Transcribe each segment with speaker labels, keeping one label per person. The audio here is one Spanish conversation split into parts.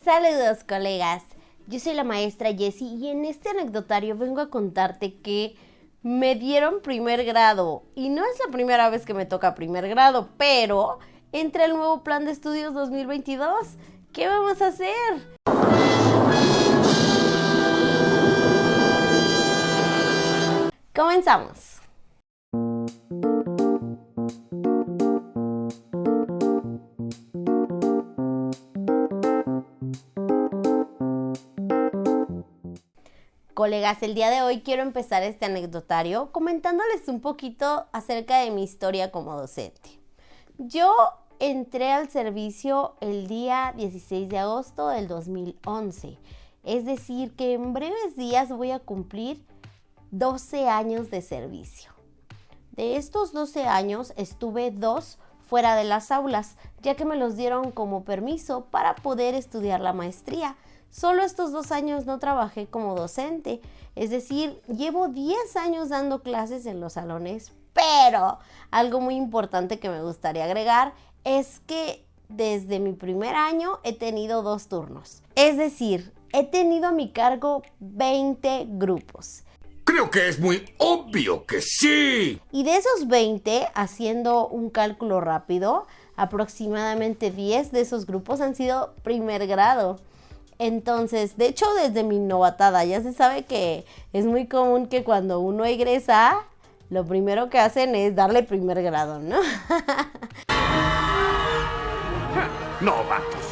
Speaker 1: Saludos, colegas. Yo soy la maestra Jessie y en este anecdotario vengo a contarte que me dieron primer grado. Y no es la primera vez que me toca primer grado, pero entra el nuevo plan de estudios 2022. ¿Qué vamos a hacer? Comenzamos. Colegas, el día de hoy quiero empezar este anecdotario comentándoles un poquito acerca de mi historia como docente. Yo entré al servicio el día 16 de agosto del 2011, es decir, que en breves días voy a cumplir 12 años de servicio. De estos 12 años estuve 2 fuera de las aulas, ya que me los dieron como permiso para poder estudiar la maestría. Solo estos 2 años no trabajé como docente, es decir, llevo 10 años dando clases en los salones, pero algo muy importante que me gustaría agregar es que desde mi primer año he tenido 2 turnos, es decir, he tenido a mi cargo 20 grupos.
Speaker 2: Creo que es muy obvio que sí.
Speaker 1: Y de esos 20, haciendo un cálculo rápido, aproximadamente 10 de esos grupos han sido primer grado. Entonces, de hecho, desde mi novatada ya se sabe que es muy común que cuando uno egresa, lo primero que hacen es darle primer grado, ¿no?
Speaker 2: Novatos.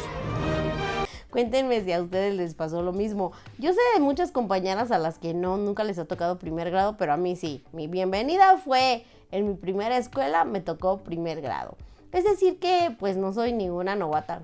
Speaker 1: Cuéntenme si a ustedes les pasó lo mismo. Yo sé de muchas compañeras a las que nunca les ha tocado primer grado, pero a mí sí. Mi bienvenida fue en mi primera escuela, me tocó primer grado. Es decir que pues no soy ninguna novata.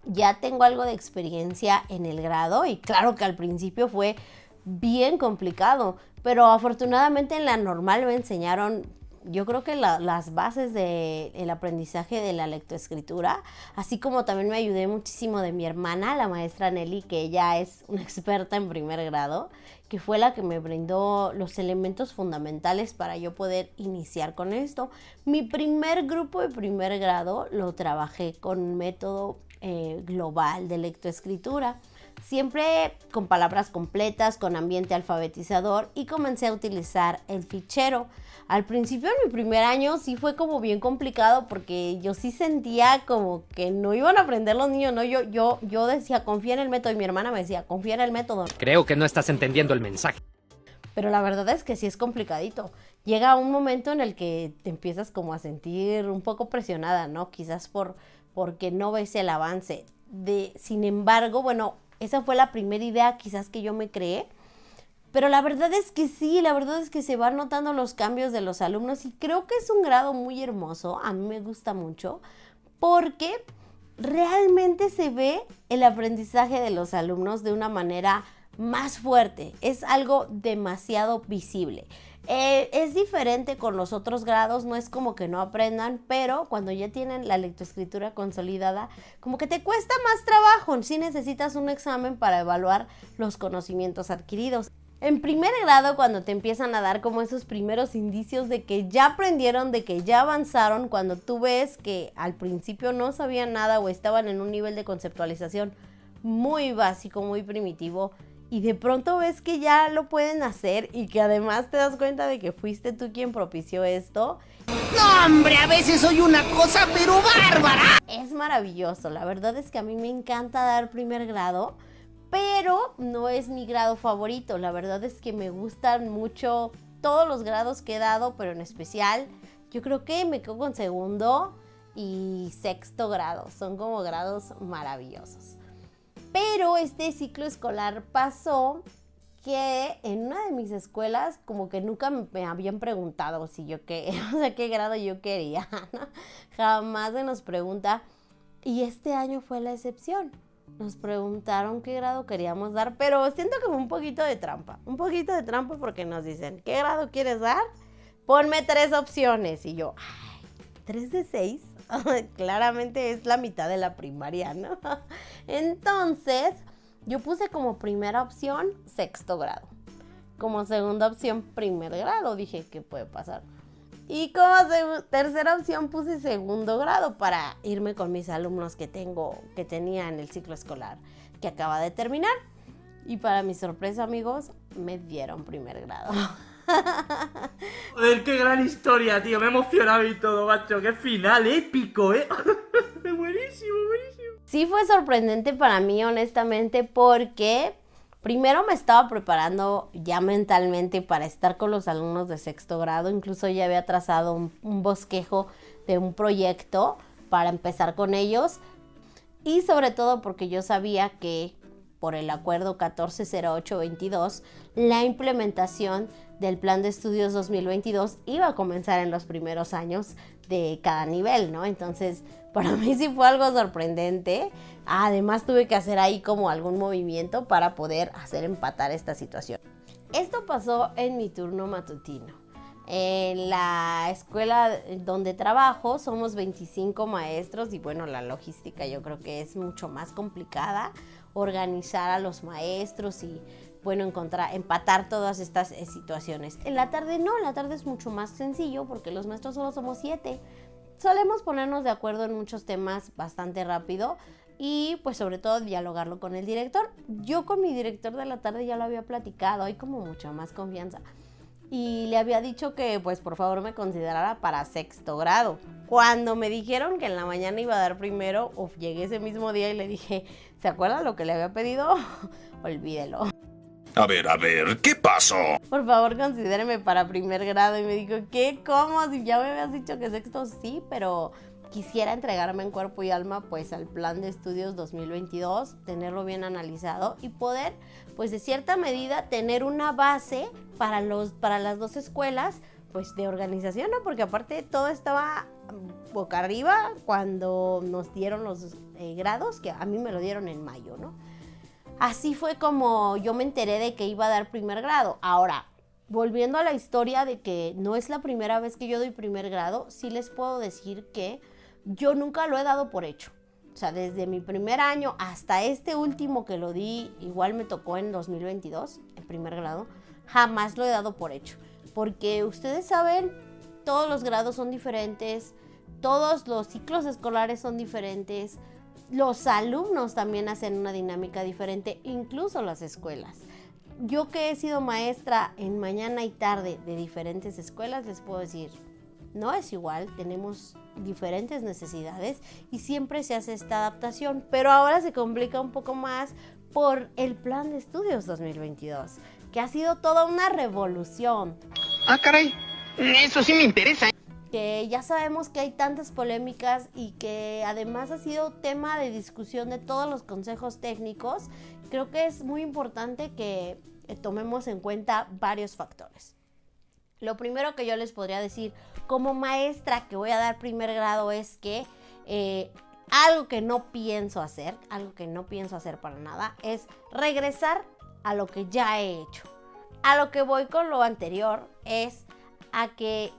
Speaker 1: Ya tengo algo de experiencia en el grado y claro que al principio fue bien complicado, pero afortunadamente en la normal me enseñaron, yo creo que las bases del aprendizaje de la lectoescritura, así como también me ayudé muchísimo de mi hermana, la maestra Nelly, que ella es una experta en primer grado, que fue la que me brindó los elementos fundamentales para yo poder iniciar con esto. Mi primer grupo de primer grado lo trabajé con un método global de lectoescritura, siempre con palabras completas, con ambiente alfabetizador, y comencé a utilizar el fichero. Al principio, en mi primer año, sí fue como bien complicado porque yo sí sentía como que no iban a aprender los niños, ¿no? Yo decía, confía en el método, y mi hermana me decía, confía en el método.
Speaker 3: Creo que no estás entendiendo el mensaje.
Speaker 1: Pero la verdad es que sí es complicadito. Llega un momento en el que te empiezas como a sentir un poco presionada, ¿no? Quizás porque no ves el avance. Sin embargo, bueno, esa fue la primera idea quizás que yo me creé. Pero la verdad es que sí, la verdad es que se van notando los cambios de los alumnos y creo que es un grado muy hermoso, a mí me gusta mucho, porque realmente se ve el aprendizaje de los alumnos de una manera más fuerte, es algo demasiado visible. Es diferente con los otros grados, no es como que no aprendan, pero cuando ya tienen la lectoescritura consolidada, como que te cuesta más trabajo, sí necesitas un examen para evaluar los conocimientos adquiridos. En primer grado, cuando te empiezan a dar como esos primeros indicios de que ya aprendieron, de que ya avanzaron, cuando tú ves que al principio no sabían nada o estaban en un nivel de conceptualización muy básico, muy primitivo, y de pronto ves que ya lo pueden hacer y que además te das cuenta de que fuiste tú quien propició esto.
Speaker 4: No, hombre, a veces soy una cosa pero bárbara.
Speaker 1: Es maravilloso, la verdad es que a mí me encanta dar primer grado, pero no es mi grado favorito. La verdad es que me gustan mucho todos los grados que he dado, pero en especial yo creo que me quedo con segundo y sexto grado. Son como grados maravillosos. Pero este ciclo escolar pasó que en una de mis escuelas como que nunca me habían preguntado si yo qué grado yo quería, ¿no? Jamás se nos pregunta y este año fue la excepción. Nos preguntaron qué grado queríamos dar, pero siento que fue un poquito de trampa porque nos dicen, ¿qué grado quieres dar? Ponme 3 opciones y yo, ay, 3 de 6. Claramente es la mitad de la primaria, ¿no? Entonces, yo puse como primera opción sexto grado. Como segunda opción primer grado. Dije, ¿qué puede pasar? Y como tercera opción puse segundo grado para irme con mis alumnos que tenía en el ciclo escolar que acaba de terminar. Y para mi sorpresa, amigos, me dieron primer grado.
Speaker 5: Joder, qué gran historia, tío. Me he emocionado y todo, macho. Qué final épico, Buenísimo, buenísimo.
Speaker 1: Sí fue sorprendente para mí, honestamente, porque primero me estaba preparando ya mentalmente para estar con los alumnos de sexto grado. Incluso ya había trazado un bosquejo de un proyecto para empezar con ellos. Y sobre todo porque yo sabía que por el acuerdo 140822, la implementación del Plan de Estudios 2022 iba a comenzar en los primeros años de cada nivel, ¿no? Entonces, para mí sí fue algo sorprendente. Además, tuve que hacer ahí como algún movimiento para poder hacer empatar esta situación. Esto pasó en mi turno matutino. En la escuela donde trabajo somos 25 maestros y bueno, la logística yo creo que es mucho más complicada, organizar a los maestros y bueno, empatar todas estas situaciones. En la tarde no, en la tarde es mucho más sencillo porque los maestros solo somos 7. Solemos ponernos de acuerdo en muchos temas bastante rápido y pues sobre todo dialogarlo con el director. Yo con mi director de la tarde ya lo había platicado, hay como mucha más confianza. Y le había dicho que pues por favor me considerara para sexto grado. Cuando me dijeron que en la mañana iba a dar primero, llegué ese mismo día y le dije, ¿se acuerda lo que le había pedido? Olvídelo.
Speaker 2: A ver, ¿qué pasó?
Speaker 1: Por favor, considéreme para primer grado. Y me dijo, ¿qué? ¿Cómo? Si ya me habías dicho que sexto sí, pero quisiera entregarme en cuerpo y alma pues al Plan de Estudios 2022, tenerlo bien analizado y poder pues de cierta medida tener una base para las dos escuelas pues de organización, ¿no? Porque aparte todo estaba boca arriba cuando nos dieron los grados, que a mí me lo dieron en mayo, ¿no? Así fue como yo me enteré de que iba a dar primer grado. Ahora, volviendo a la historia de que no es la primera vez que yo doy primer grado, sí les puedo decir que yo nunca lo he dado por hecho. O sea, desde mi primer año hasta este último que lo di, igual me tocó en 2022, en primer grado, jamás lo he dado por hecho. Porque ustedes saben, todos los grados son diferentes, todos los ciclos escolares son diferentes, los alumnos también hacen una dinámica diferente, incluso las escuelas. Yo que he sido maestra en mañana y tarde de diferentes escuelas, les puedo decir, no es igual, tenemos diferentes necesidades y siempre se hace esta adaptación, pero ahora se complica un poco más por el Plan de Estudios 2022, que ha sido toda una revolución.
Speaker 4: Ah, caray, eso sí me interesa.
Speaker 1: Que ya sabemos que hay tantas polémicas y que además ha sido tema de discusión de todos los consejos técnicos. Creo que es muy importante que tomemos en cuenta varios factores. Lo primero que yo les podría decir como maestra que voy a dar primer grado es que algo que no pienso hacer para nada, es regresar a lo que ya he hecho. A lo que voy con lo anterior es a que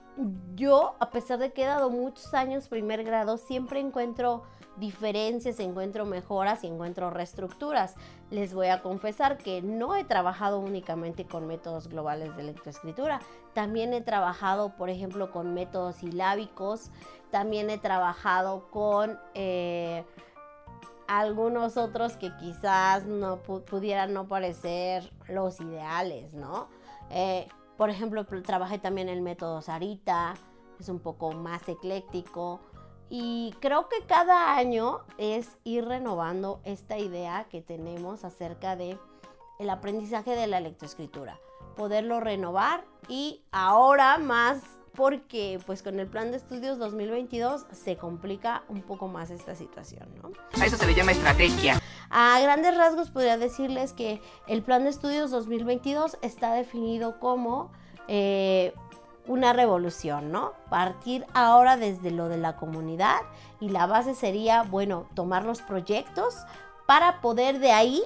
Speaker 1: yo, a pesar de que he dado muchos años primer grado, siempre encuentro diferencias, encuentro mejoras y encuentro reestructuras. Les voy a confesar que no he trabajado únicamente con métodos globales de lectoescritura. También he trabajado, por ejemplo, con métodos silábicos. También he trabajado con algunos otros que quizás no pudieran no parecer los ideales, ¿no? Por ejemplo, trabajé también el método Sarita, es un poco más ecléctico. Y creo que cada año es ir renovando esta idea que tenemos acerca de el aprendizaje de la lectoescritura. Poderlo renovar y ahora más porque pues con el Plan de Estudios 2022 se complica un poco más esta situación, ¿no?
Speaker 4: A eso se le llama estrategia.
Speaker 1: A grandes rasgos podría decirles que el Plan de Estudios 2022 está definido como una revolución, ¿no? Partir ahora desde lo de la comunidad y la base sería, bueno, tomar los proyectos para poder de ahí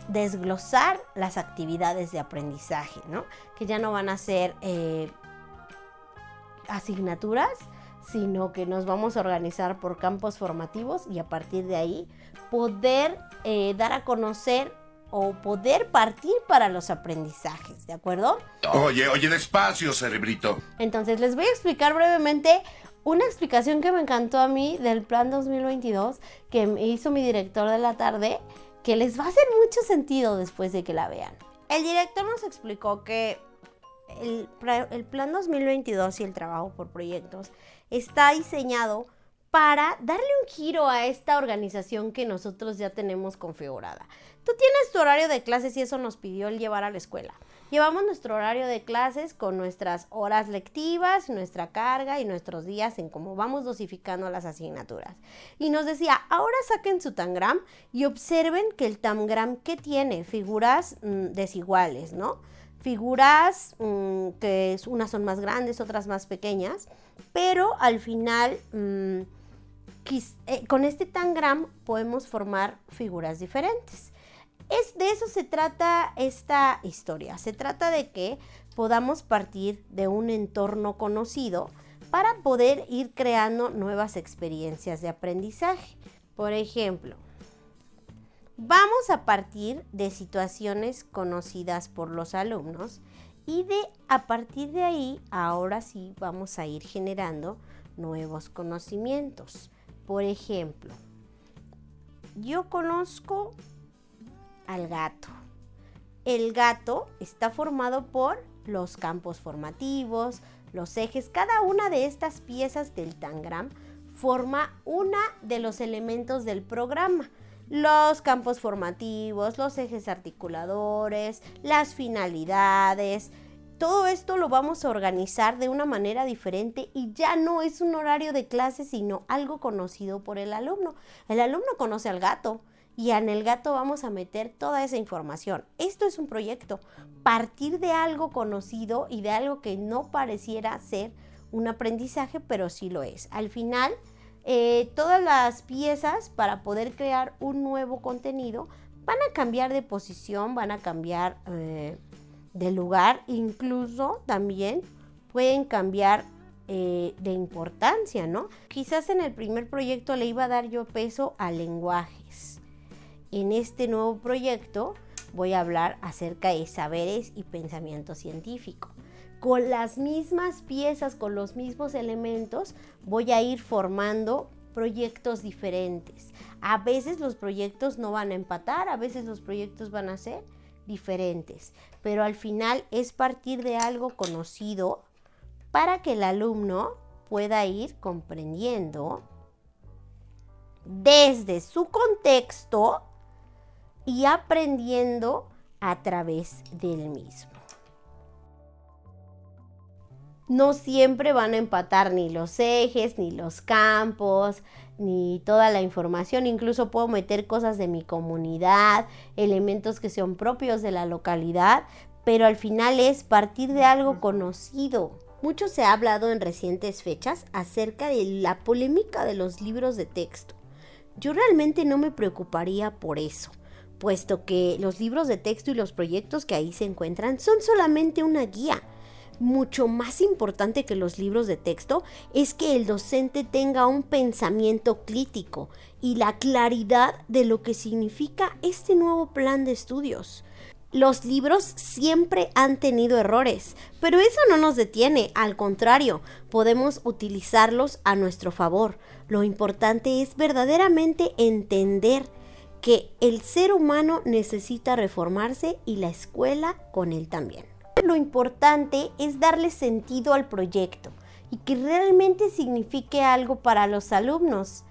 Speaker 1: desglosar las actividades de aprendizaje, ¿no? Que ya no van a ser asignaturas, sino que nos vamos a organizar por campos formativos y a partir de ahí poder dar a conocer o poder partir para los aprendizajes, ¿de acuerdo?
Speaker 2: Oye, despacio, cerebrito.
Speaker 1: Entonces les voy a explicar brevemente una explicación que me encantó a mí del Plan 2022 que me hizo mi director de la tarde, que les va a hacer mucho sentido después de que la vean. El director nos explicó que el Plan 2022 y el trabajo por proyectos está diseñado para darle un giro a esta organización que nosotros ya tenemos configurada. Tú tienes tu horario de clases y eso nos pidió el llevar a la escuela. Llevamos nuestro horario de clases con nuestras horas lectivas, nuestra carga y nuestros días en cómo vamos dosificando las asignaturas. Y nos decía, ahora saquen su tangram y observen que el tangram que tiene figuras desiguales, ¿no? Figuras que unas son más grandes, otras más pequeñas, pero al final con este tangram podemos formar figuras diferentes. De eso se trata esta historia. Se trata de que podamos partir de un entorno conocido para poder ir creando nuevas experiencias de aprendizaje. Por ejemplo, vamos a partir de situaciones conocidas por los alumnos y a partir de ahí, ahora sí vamos a ir generando nuevos conocimientos. Por ejemplo, yo conozco al gato. El gato está formado por los campos formativos, los ejes. Cada una de estas piezas del tangram forma uno de los elementos del programa. Los campos formativos, los ejes articuladores, las finalidades. Todo esto lo vamos a organizar de una manera diferente y ya no es un horario de clase, sino algo conocido por el alumno. El alumno conoce al gato y en el gato vamos a meter toda esa información. Esto es un proyecto, partir de algo conocido y de algo que no pareciera ser un aprendizaje, pero sí lo es. Al final, todas las piezas para poder crear un nuevo contenido van a cambiar de posición, van a cambiar de lugar, incluso también pueden cambiar de importancia, ¿no? Quizás en el primer proyecto le iba a dar yo peso a lenguajes. En este nuevo proyecto voy a hablar acerca de saberes y pensamiento científico. Con las mismas piezas, con los mismos elementos, voy a ir formando proyectos diferentes. A veces los proyectos no van a empatar, a veces los proyectos van a ser diferentes, pero al final es partir de algo conocido para que el alumno pueda ir comprendiendo desde su contexto y aprendiendo a través del mismo. No siempre van a empatar ni los ejes, ni los campos, ni toda la información. Incluso puedo meter cosas de mi comunidad, elementos que son propios de la localidad, pero al final es partir de algo conocido. Mucho se ha hablado en recientes fechas acerca de la polémica de los libros de texto. Yo realmente no me preocuparía por eso, puesto que los libros de texto y los proyectos que ahí se encuentran son solamente una guía. Mucho más importante que los libros de texto es que el docente tenga un pensamiento crítico y la claridad de lo que significa este nuevo plan de estudios. Los libros siempre han tenido errores, pero eso no nos detiene, al contrario, podemos utilizarlos a nuestro favor. Lo importante es verdaderamente entender que el ser humano necesita reformarse y la escuela con él también. Lo importante es darle sentido al proyecto y que realmente signifique algo para los alumnos.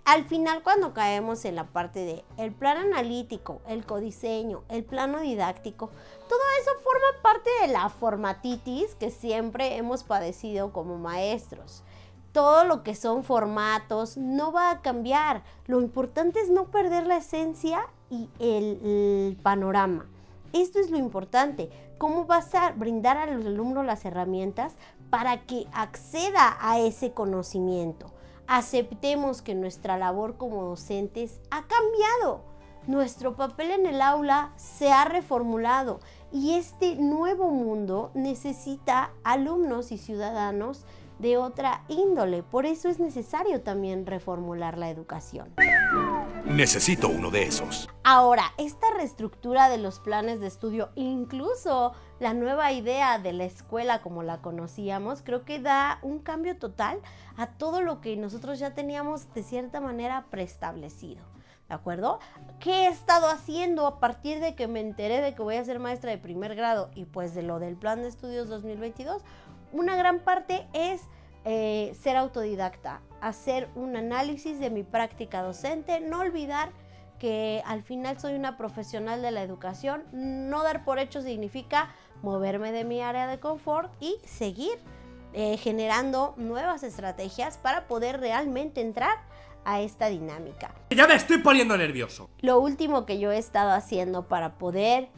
Speaker 1: Al final, cuando caemos en la parte de el plan analítico, el codiseño, el plano didáctico, todo eso forma parte de la formatitis que siempre hemos padecido como maestros. Todo lo que son formatos no va a cambiar. Lo importante es no perder la esencia y el panorama. Esto es lo importante. ¿Cómo vas a brindar al alumno las herramientas para que acceda a ese conocimiento? Aceptemos que nuestra labor como docentes ha cambiado. Nuestro papel en el aula se ha reformulado y este nuevo mundo necesita alumnos y ciudadanos de otra índole. Por eso es necesario también reformular la educación.
Speaker 2: Necesito uno de esos.
Speaker 1: Ahora, esta reestructura de los planes de estudio, incluso la nueva idea de la escuela como la conocíamos, creo que da un cambio total a todo lo que nosotros ya teníamos de cierta manera preestablecido. ¿De acuerdo? ¿Qué he estado haciendo a partir de que me enteré de que voy a ser maestra de primer grado y pues de lo del plan de estudios 2022? Una gran parte es ser autodidacta, hacer un análisis de mi práctica docente, no olvidar que al final soy una profesional de la educación, no dar por hecho significa moverme de mi área de confort y seguir generando nuevas estrategias para poder realmente entrar a esta dinámica.
Speaker 5: Ya me estoy poniendo nervioso.
Speaker 1: Lo último que yo he estado haciendo para poder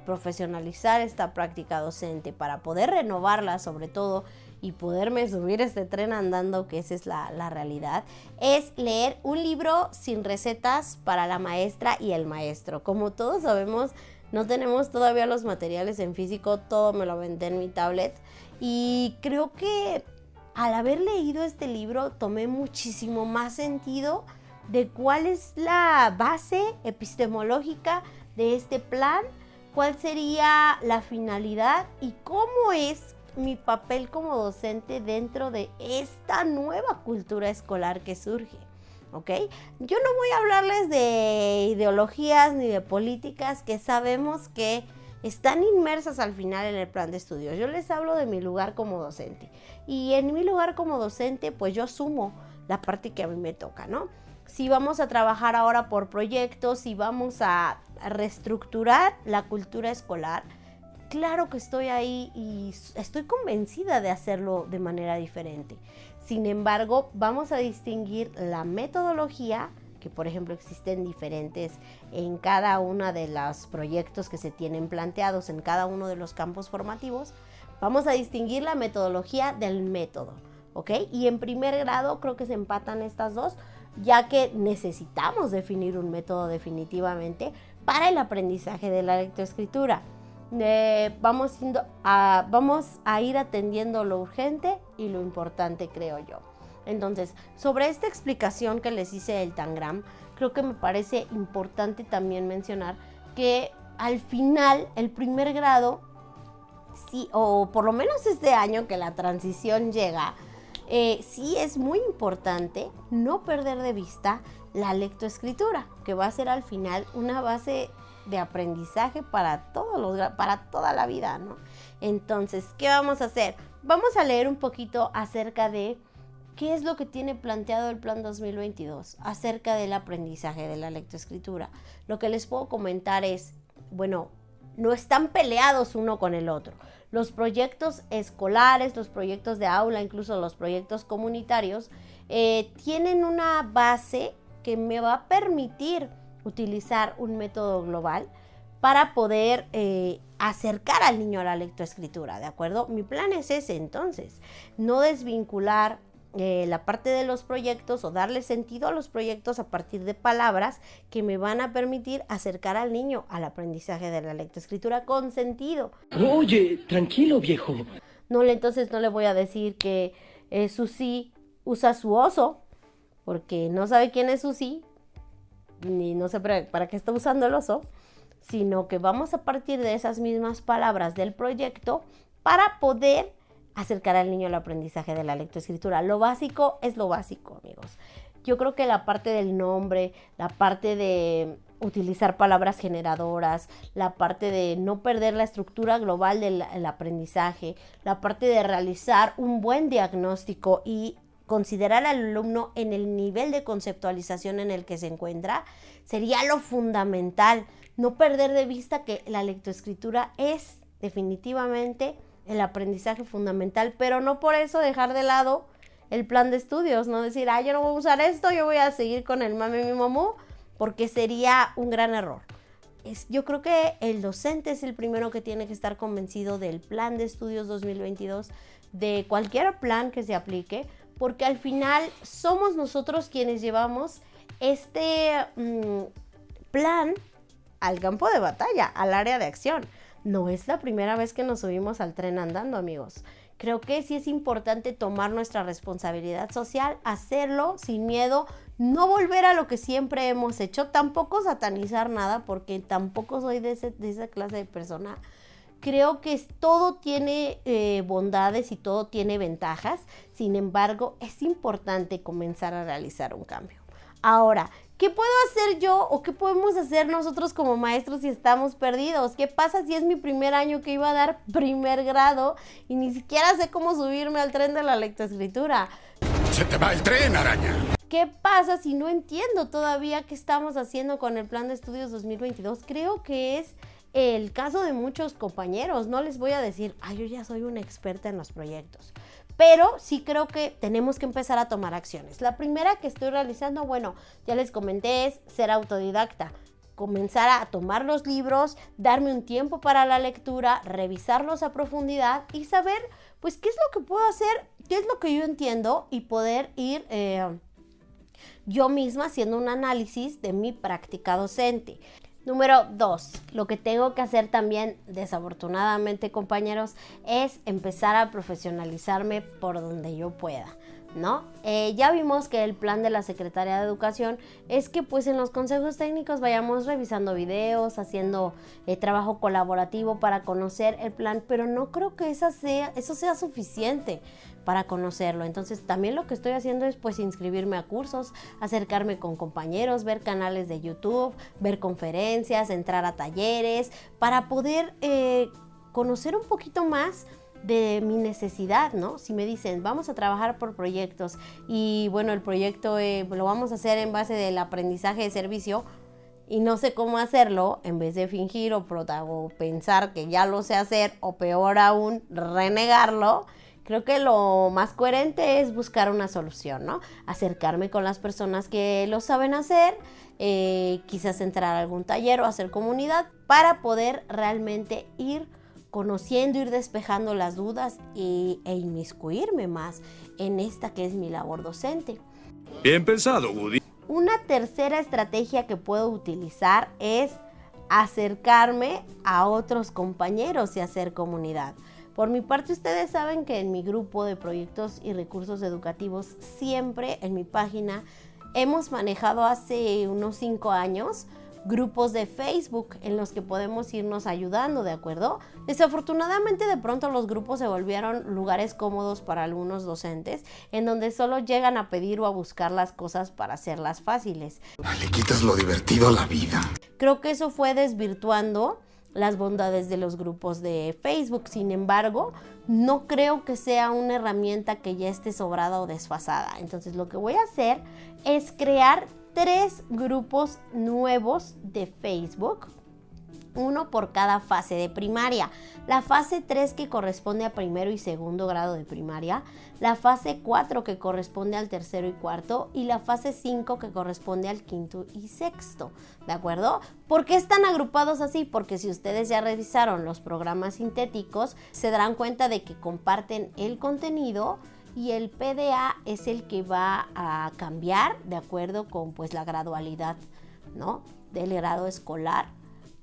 Speaker 1: profesionalizar esta práctica docente, para poder renovarla sobre todo y poderme subir este tren andando, que esa es la realidad, es leer un libro sin recetas para la maestra y el maestro. Como todos sabemos, no tenemos todavía los materiales en físico, todo me lo aventé en mi tablet y creo que al haber leído este libro tomé muchísimo más sentido de cuál es la base epistemológica de este plan, cuál sería la finalidad y cómo es mi papel como docente dentro de esta nueva cultura escolar que surge, ¿ok? Yo no voy a hablarles de ideologías ni de políticas que sabemos que están inmersas al final en el plan de estudios. Yo les hablo de mi lugar como docente. Y en mi lugar como docente, pues yo asumo la parte que a mí me toca, ¿no? Si vamos a trabajar ahora por proyectos, si vamos a reestructurar la cultura escolar, claro que estoy ahí y estoy convencida de hacerlo de manera diferente. Sin embargo, vamos a distinguir la metodología, que por ejemplo existen diferentes en cada uno de los proyectos que se tienen planteados en cada uno de los campos formativos. Vamos a distinguir la metodología del método, ¿ok? Y en primer grado creo que se empatan estas dos, ya que necesitamos definir un método definitivamente para el aprendizaje de la lectoescritura. Vamos a ir atendiendo lo urgente y lo importante, creo yo. Entonces, sobre esta explicación que les hice del Tangram, creo que me parece importante también mencionar que al final, el primer grado, sí, o por lo menos este año que la transición llega, sí es muy importante no perder de vista la lectoescritura, que va a ser al final una base de aprendizaje para toda la vida, ¿no? Entonces, ¿qué vamos a hacer? Vamos a leer un poquito acerca de qué es lo que tiene planteado el Plan 2022 acerca del aprendizaje de la lectoescritura. Lo que les puedo comentar es, bueno, no están peleados uno con el otro. Los proyectos escolares, los proyectos de aula, incluso los proyectos comunitarios, tienen una base que me va a permitir utilizar un método global para poder acercar al niño a la lectoescritura, ¿de acuerdo? Mi plan es ese, entonces, no desvincular la parte de los proyectos o darle sentido a los proyectos a partir de palabras que me van a permitir acercar al niño al aprendizaje de la lectoescritura con sentido.
Speaker 6: Oye, tranquilo, viejo.
Speaker 1: Entonces no le voy a decir que Susi usa su oso, porque no sabe quién es Susi, ni no sé para qué está usando el oso, sino que vamos a partir de esas mismas palabras del proyecto para poder acercar al niño al aprendizaje de la lectoescritura. Lo básico es lo básico, amigos. Yo creo que la parte del nombre, la parte de utilizar palabras generadoras, la parte de no perder la estructura global del aprendizaje, la parte de realizar un buen diagnóstico y considerar al alumno en el nivel de conceptualización en el que se encuentra, sería lo fundamental. No perder de vista que la lectoescritura es definitivamente el aprendizaje fundamental, pero no por eso dejar de lado el plan de estudios, no decir, yo no voy a usar esto, yo voy a seguir con el mame mi mamú, porque sería un gran error. Yo creo que el docente es el primero que tiene que estar convencido del plan de estudios 2022, de cualquier plan que se aplique, porque al final somos nosotros quienes llevamos este plan al campo de batalla, al área de acción. No es la primera vez que nos subimos al tren andando, amigos. Creo que sí es importante tomar nuestra responsabilidad social, hacerlo sin miedo, no volver a lo que siempre hemos hecho, tampoco satanizar nada, porque tampoco soy de esa clase de persona. Creo que todo tiene bondades y todo tiene ventajas, sin embargo, es importante comenzar a realizar un cambio. Ahora, ¿qué puedo hacer yo o qué podemos hacer nosotros como maestros si estamos perdidos? ¿Qué pasa si es mi primer año que iba a dar primer grado y ni siquiera sé cómo subirme al tren de la lectoescritura?
Speaker 2: ¡Se te va el tren, araña!
Speaker 1: ¿Qué pasa si no entiendo todavía qué estamos haciendo con el Plan de Estudios 2022? Creo que es el caso de muchos compañeros. No les voy a decir, yo ya soy una experta en los proyectos. Pero sí creo que tenemos que empezar a tomar acciones. La primera que estoy realizando, bueno, ya les comenté, es ser autodidacta. Comenzar a tomar los libros, darme un tiempo para la lectura, revisarlos a profundidad y saber, pues, qué es lo que puedo hacer, qué es lo que yo entiendo y poder ir yo misma haciendo un análisis de mi práctica docente. Número 2, lo que tengo que hacer también, desafortunadamente, compañeros, es empezar a profesionalizarme por donde yo pueda, ¿no? Ya vimos que el plan de la Secretaría de Educación es que pues en los consejos técnicos vayamos revisando videos, haciendo trabajo colaborativo para conocer el plan, pero no creo que eso sea suficiente para conocerlo. Entonces también lo que estoy haciendo es pues inscribirme a cursos, acercarme con compañeros, ver canales de YouTube, ver conferencias, entrar a talleres para poder conocer un poquito más de mi necesidad, ¿no? Si me dicen, vamos a trabajar por proyectos y bueno, el proyecto lo vamos a hacer en base del aprendizaje de servicio y no sé cómo hacerlo, en vez de fingir o pensar que ya lo sé hacer o peor aún, renegarlo, creo que lo más coherente es buscar una solución, ¿no? Acercarme con las personas que lo saben hacer, quizás entrar a algún taller o hacer comunidad para poder realmente ir conociendo, ir despejando las dudas e inmiscuirme más en esta que es mi labor docente.
Speaker 2: Bien pensado, Woody.
Speaker 1: Una tercera estrategia que puedo utilizar es acercarme a otros compañeros y hacer comunidad. Por mi parte, ustedes saben que en mi grupo de proyectos y recursos educativos, siempre en mi página, hemos manejado hace unos 5 años grupos de Facebook en los que podemos irnos ayudando, ¿de acuerdo? Desafortunadamente, de pronto los grupos se volvieron lugares cómodos para algunos docentes, en donde solo llegan a pedir o a buscar las cosas para hacerlas fáciles.
Speaker 2: Le quitas lo divertido a la vida.
Speaker 1: Creo que eso fue desvirtuando las bondades de los grupos de Facebook. Sin embargo, no creo que sea una herramienta que ya esté sobrada o desfasada. Entonces, lo que voy a hacer es crear 3 grupos nuevos de Facebook, uno por cada fase de primaria. La fase 3 que corresponde a primero y segundo grado de primaria, la fase 4 que corresponde al tercero y cuarto y la fase 5 que corresponde al quinto y sexto, ¿de acuerdo? ¿Por qué están agrupados así? Porque si ustedes ya revisaron los programas sintéticos, se darán cuenta de que comparten el contenido y el PDA es el que va a cambiar de acuerdo con pues la gradualidad, ¿no?, del grado escolar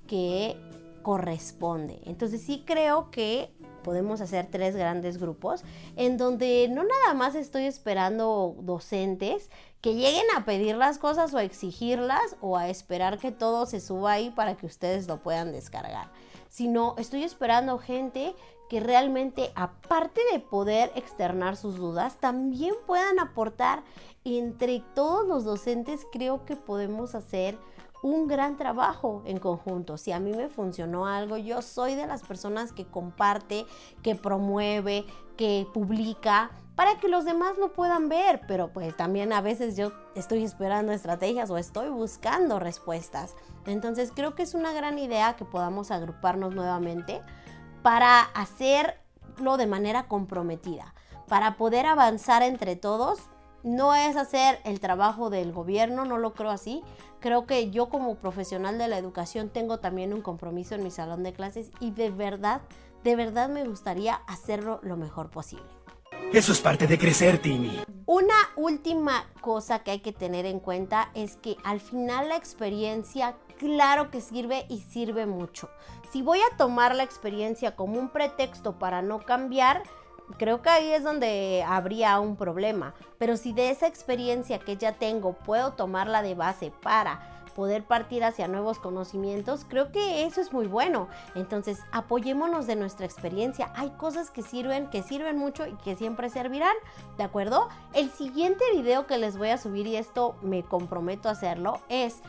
Speaker 1: que corresponde. Entonces sí creo que podemos hacer 3 grandes grupos en donde no nada más estoy esperando docentes que lleguen a pedir las cosas o a exigirlas o a esperar que todo se suba ahí para que ustedes lo puedan descargar, sino estoy esperando gente que realmente, aparte de poder externar sus dudas, también puedan aportar. Entre todos los docentes creo que podemos hacer un gran trabajo en conjunto. Si a mí me funcionó algo, yo soy de las personas que comparte, que promueve, que publica para que los demás lo puedan ver, pero pues también a veces yo estoy esperando estrategias o estoy buscando respuestas. Entonces creo que es una gran idea que podamos agruparnos nuevamente para hacerlo de manera comprometida, para poder avanzar entre todos. No es hacer el trabajo del gobierno, no lo creo así. Creo que yo como profesional de la educación tengo también un compromiso en mi salón de clases y de verdad me gustaría hacerlo lo mejor posible.
Speaker 6: Eso es parte de crecer, Timmy.
Speaker 1: Una última cosa que hay que tener en cuenta es que al final la experiencia, claro que sirve y sirve mucho. Si voy a tomar la experiencia como un pretexto para no cambiar, creo que ahí es donde habría un problema. Pero si de esa experiencia que ya tengo puedo tomarla de base para poder partir hacia nuevos conocimientos, creo que eso es muy bueno. Entonces, apoyémonos de nuestra experiencia. Hay cosas que sirven mucho y que siempre servirán, ¿de acuerdo? El siguiente video que les voy a subir, y esto me comprometo a hacerlo, es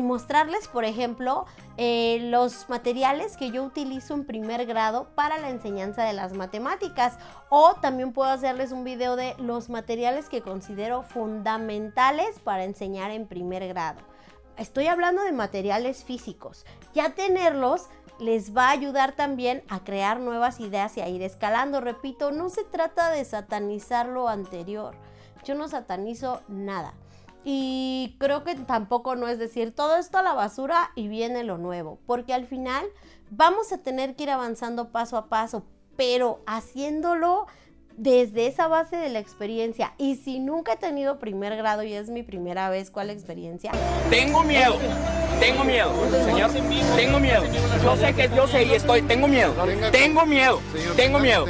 Speaker 1: mostrarles, por ejemplo, los materiales que yo utilizo en primer grado para la enseñanza de las matemáticas, o también puedo hacerles un video de los materiales que considero fundamentales para enseñar en primer grado. Estoy hablando de materiales físicos. Ya tenerlos les va a ayudar también a crear nuevas ideas y a ir escalando. Repito, no se trata de satanizar lo anterior. Yo no satanizo nada. Y creo que tampoco no es decir todo esto a la basura y viene lo nuevo. Porque al final vamos a tener que ir avanzando paso a paso, pero haciéndolo desde esa base de la experiencia. Y si nunca he tenido primer grado y es mi primera vez, ¿cuál experiencia?
Speaker 7: Tengo miedo, señor, tengo miedo. Yo sé y tengo miedo.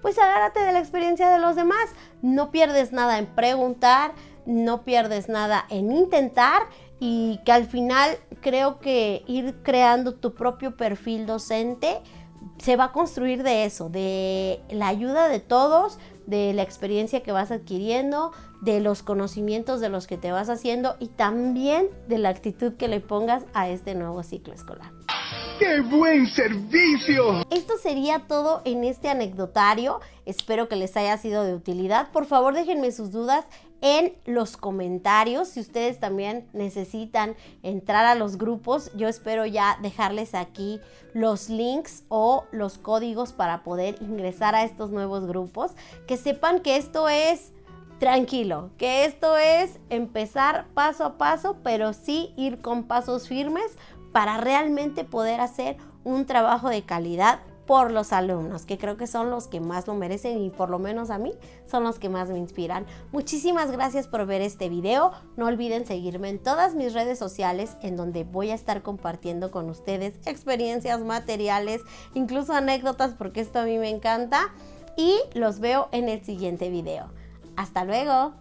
Speaker 1: Pues agárrate de la experiencia de los demás. No pierdes nada en preguntar, no pierdes nada en intentar, y que al final creo que ir creando tu propio perfil docente se va a construir de eso, de la ayuda de todos, de la experiencia que vas adquiriendo, de los conocimientos de los que te vas haciendo y también de la actitud que le pongas a este nuevo ciclo escolar.
Speaker 6: ¡Qué buen servicio!
Speaker 1: Esto sería todo en este anecdotario. Espero que les haya sido de utilidad. Por favor, déjenme sus dudas en los comentarios. Si ustedes también necesitan entrar a los grupos, yo espero ya dejarles aquí los links o los códigos para poder ingresar a estos nuevos grupos. Que sepan que esto es tranquilo, que esto es empezar paso a paso, pero sí ir con pasos firmes para realmente poder hacer un trabajo de calidad por los alumnos, que creo que son los que más lo merecen y por lo menos a mí son los que más me inspiran. Muchísimas gracias por ver este video. No olviden seguirme en todas mis redes sociales, en donde voy a estar compartiendo con ustedes experiencias, materiales, incluso anécdotas, porque esto a mí me encanta. Y los veo en el siguiente video. ¡Hasta luego!